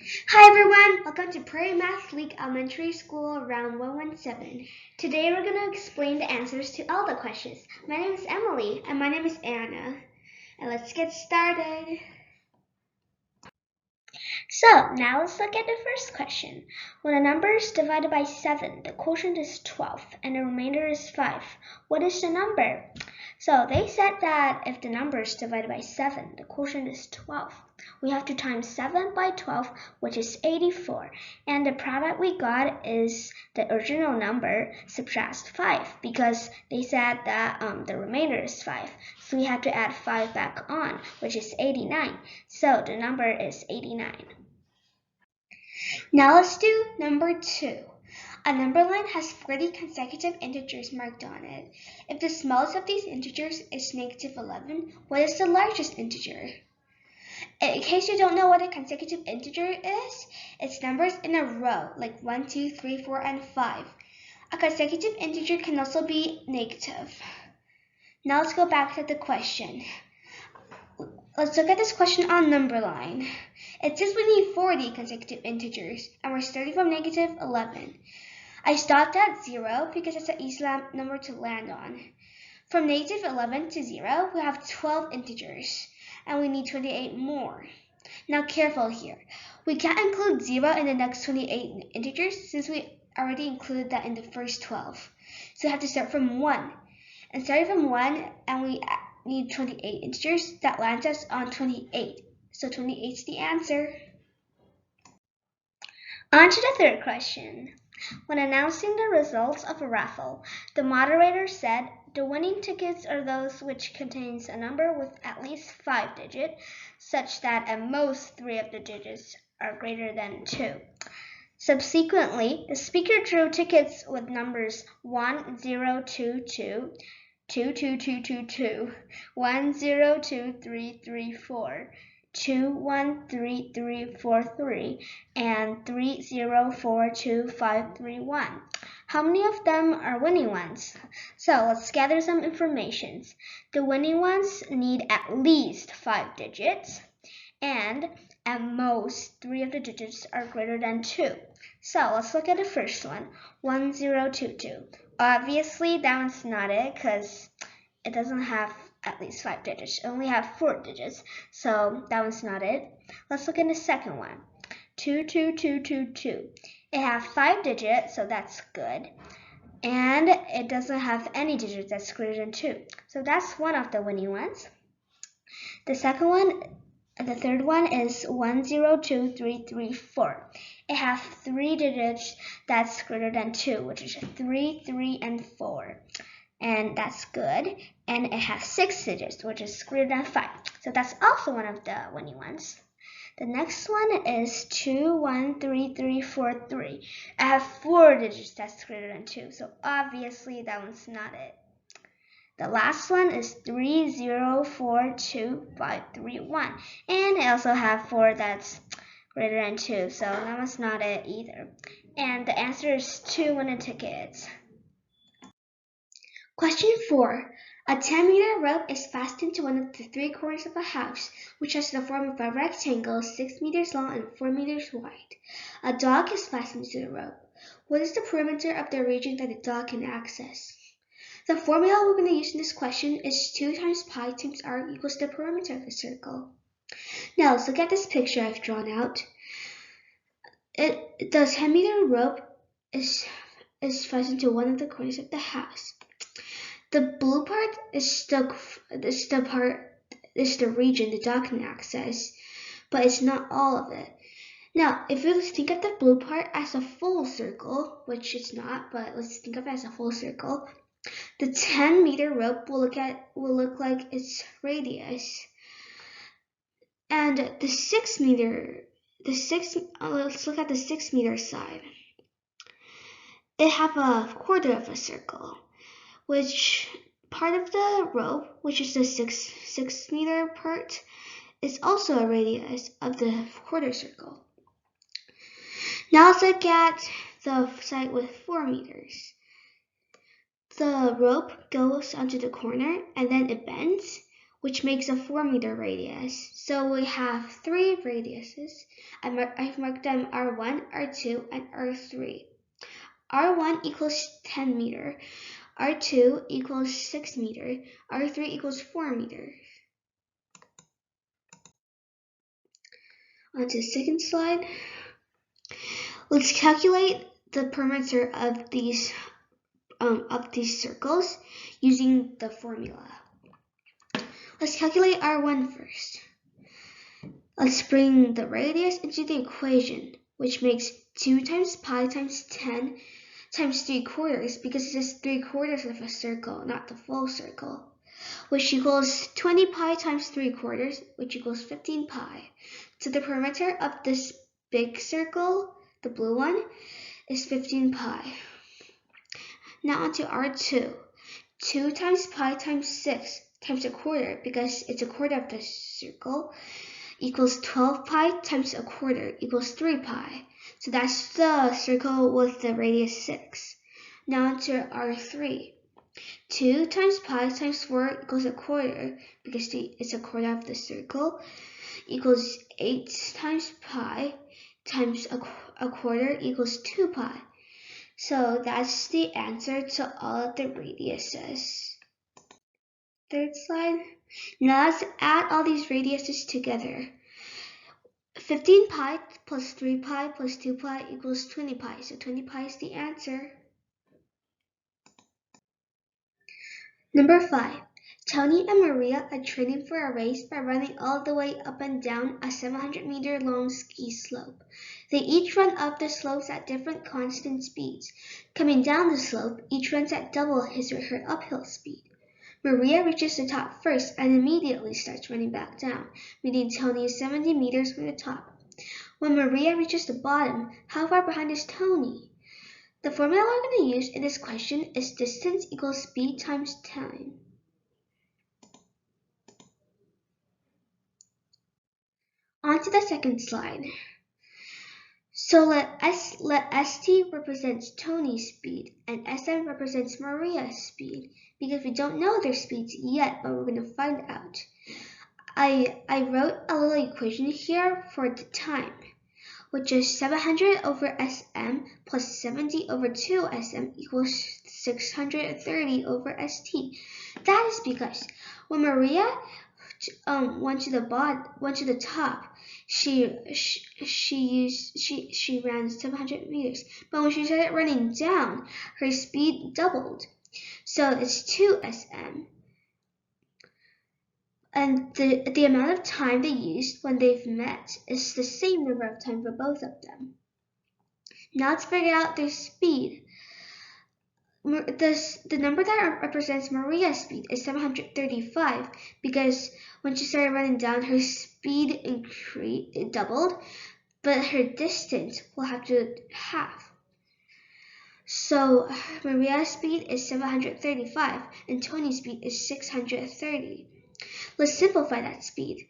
Hi everyone, welcome to Prairie Math League Elementary School Round 117. Today we're going to explain the answers to all the questions. My name is Emily and my name is Anna. And let's get started. So now let's look at the first question. When a number is divided by 7, the quotient is 12 and the remainder is 5. What is the number? So they said that if the number is divided by 7, the quotient is 12. We have to times 7 by 12, which is 84. And the product we got is the original number subtract 5 because they said that the remainder is 5. So we have to add 5 back on, which is 89. So the number is 89. Now let's do number 2. A number line has 40 consecutive integers marked on it. If the smallest of these integers is negative 11, what is the largest integer? In case you don't know what a consecutive integer is, it's numbers in a row, like 1, 2, 3, 4, and 5. A consecutive integer can also be negative. Now let's go back to the question. Let's look at this question on number line. It says we need 40 consecutive integers, and we're starting from negative 11. I stopped at 0 because it's an easy number to land on. From negative 11 to 0, we have 12 integers, and we need 28 more. Now careful here. We can't include 0 in the next 28 integers since we already included that in the first 12. So we have to start from 1. And starting from 1, and we need 28 integers, that lands us on 28. So 28 is the answer. On to the third question. When announcing the results of a raffle, the moderator said, the winning tickets are those which contains a number with at least 5 digits, such that at most 3 of the digits are greater than 2. Subsequently, the speaker drew tickets with numbers 1022, 22222, 102334, 213343, and 304251. How many of them are winning ones? So let's gather some information. The winning ones need at least 5 digits, and at most 3 of the digits are greater than 2. So let's look at the first one, 1022. Obviously that one's not it because it doesn't have at least 5 digits. It only have 4 digits, so that one's not it. Let's look at the second one, 22222. It has 5 digits, so that's good. And it doesn't have any digits that's greater than 2. So that's one of the winning ones. The third one is 102334. It has 3 digits that's greater than 2, which is 3, 3, and 4. And that's good. And it has 6 digits, which is greater than 5. So that's also one of the winning ones. The next one is 213343. It has 4 digits that's greater than 2. So obviously that one's not it. The last one is 304251. And it also has 4 that's greater than 2. So that one's not it either. And the answer is 2 winning tickets. Question 4. A 10-meter rope is fastened to one of the 3 corners of a house, which has the form of a rectangle 6 meters long and 4 meters wide. A dog is fastened to the rope. What is the perimeter of the region that the dog can access? The formula we're going to use in this question is 2 times pi times r equals the perimeter of a circle. Now let's look at this picture I've drawn out. The 10-meter rope is fastened to one of the corners of the house. The blue part is the region the dog can access, but it's not all of it. Now, if you think of the blue part as a full circle, which it's not, but let's think of it as a full circle, the 10-meter rope will look like its radius, and let's look at the 6-meter side. It have a quarter of a circle, which part of the rope, which is the 6-meter part, is also a radius of the quarter circle. Now let's look at the side with 4 meters. The rope goes onto the corner and then it bends, which makes a 4-meter radius. So we have 3 radiuses. I've marked them R1, R2, and R3. R1 equals 10 meter, R2 equals 6 meter, R3 equals 4 meters. On to the second slide. Let's calculate the perimeter of these circles using the formula. Let's calculate R1 first. Let's bring the radius into the equation, which makes 2 times pi times 10 times 3/4, because this is 3/4 of a circle, not the full circle, which equals 20 pi times 3/4, which equals 15 pi. So the perimeter of this big circle, the blue one, is 15 pi. Now onto R2. 2 times pi times 6 times 1/4, because it's 1/4 of the circle, equals 12 pi times 1/4 equals 3 pi. So that's the circle with the radius 6. Now to R3. 2 times pi times 4 equals 1/4, because it's 1/4 of the circle, equals 8 times pi times 1/4 equals 2 pi. So that's the answer to all of the radiuses. Third slide. Now let's add all these radiuses together. 15 pi plus 3 pi plus 2 pi equals 20 pi. So 20 pi is the answer. Number 5. Tony and Maria are training for a race by running all the way up and down a 700-meter long ski slope. They each run up the slopes at different constant speeds. Coming down the slope, each runs at double his or her uphill speed. Maria reaches the top first and immediately starts running back down, meeting Tony 70 meters from the top. When Maria reaches the bottom, how far behind is Tony? The formula we're going to use in this question is distance equals speed times time. On to the second slide. So let ST represents Tony's speed and SM represents Maria's speed, because we don't know their speeds yet, but we're going to find out. I wrote a little equation here for the time, which is 700 over SM plus 70 over 2SM equals 630 over ST. That is because when Maria went to the top, she ran 700 meters, but when she started running down, her speed doubled. So it's 2SM. And the amount of time they used when they've met is the same number of time for both of them. Now let's figure out their speed. The number that represents Maria's speed is 735, because when she started running down, her speed it doubled, but her distance will have to half. So Maria's speed is 735 and Tony's speed is 630. Let's simplify that speed.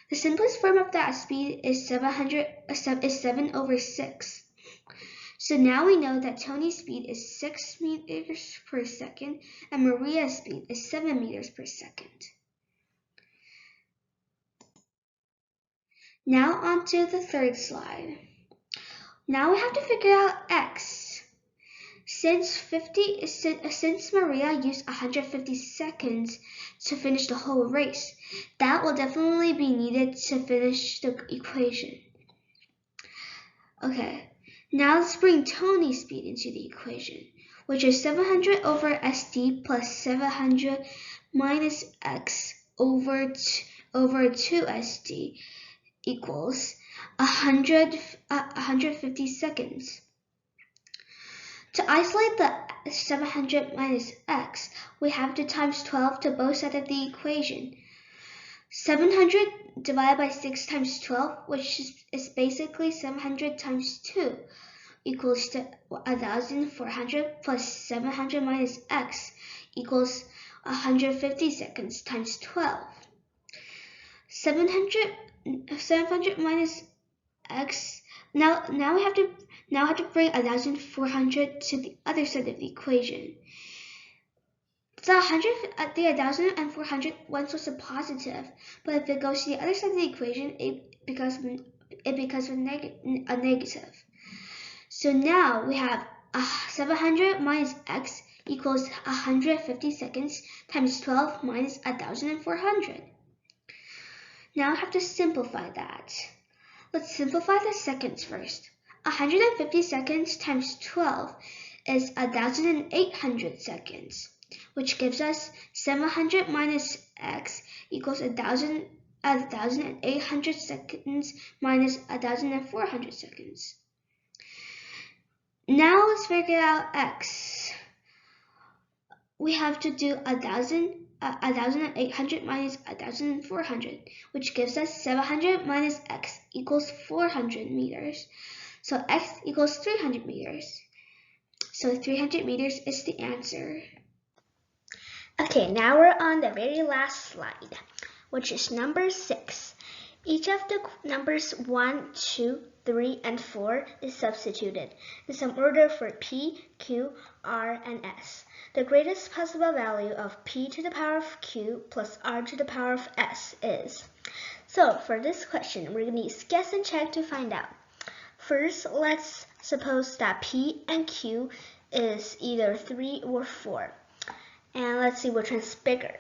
The simplest form of that speed is 7 over 6. So now we know that Tony's speed is 6 meters per second and Maria's speed is 7 meters per second. Now on to the third slide. Now we have to figure out x. Since Maria used 150 seconds to finish the whole race, that will definitely be needed to finish the equation. Okay, now let's bring Tony's speed into the equation, which is 700 over ST plus 700 minus x over 2ST equals 150 seconds. To isolate the 700 minus x, we have to times 12 to both sides of the equation. 700 divided by 6 times 12, which is basically 700 times 2, equals to 1,400 plus 700 minus x equals 150 seconds times 12. 700 minus x. Now we have to bring 1,400 to the other side of the equation. So 100, the 1,400 once was a positive, but if it goes to the other side of the equation, it becomes a negative. So now we have 700 minus x equals 150 seconds times 12 minus 1,400. Now I have to simplify that. Let's simplify the seconds first. 150 seconds times 12 is 1,800 seconds, which gives us 700 minus x equals 1,800 seconds minus 1,400 seconds. Now let's figure out x. We have to do 1,800 minus 1,400, which gives us 700 minus x equals 400 meters. So x equals 300 meters. So 300 meters is the answer. Okay, now we're on the very last slide, which is number 6. Each of the numbers 1, 2, 3, and 4 is substituted in some order for P, Q, R, and S. The greatest possible value of P to the power of Q plus R to the power of S is. So for this question, we're going to use guess and check to find out. First, let's suppose that P and Q is either 3 or 4. And let's see which one's bigger.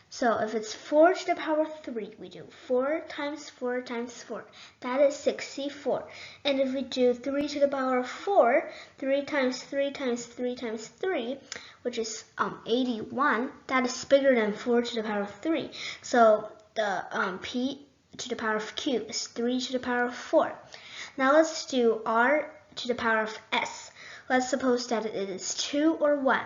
So if it's 4 to the power of 3, we do 4 times 4 times 4. That is 64. And if we do 3 to the power of 4, 3 times 3 times 3 times 3, which is 81, that is bigger than 4 to the power of 3. So the P to the power of Q is 3 to the power of 4. Now let's do R to the power of S. Let's suppose that it is 2 or 1.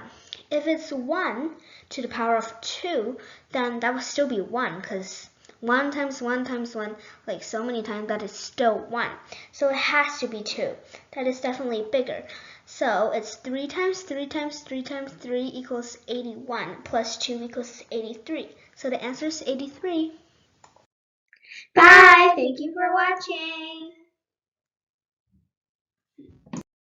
If it's 1 to the power of 2, then that will still be 1, because 1 times 1 times 1, like so many times, that is still 1. So it has to be 2. That is definitely bigger. So it's 3 times 3 times 3 times 3 equals 81, plus 2 equals 83. So the answer is 83. Bye! Thank you for watching!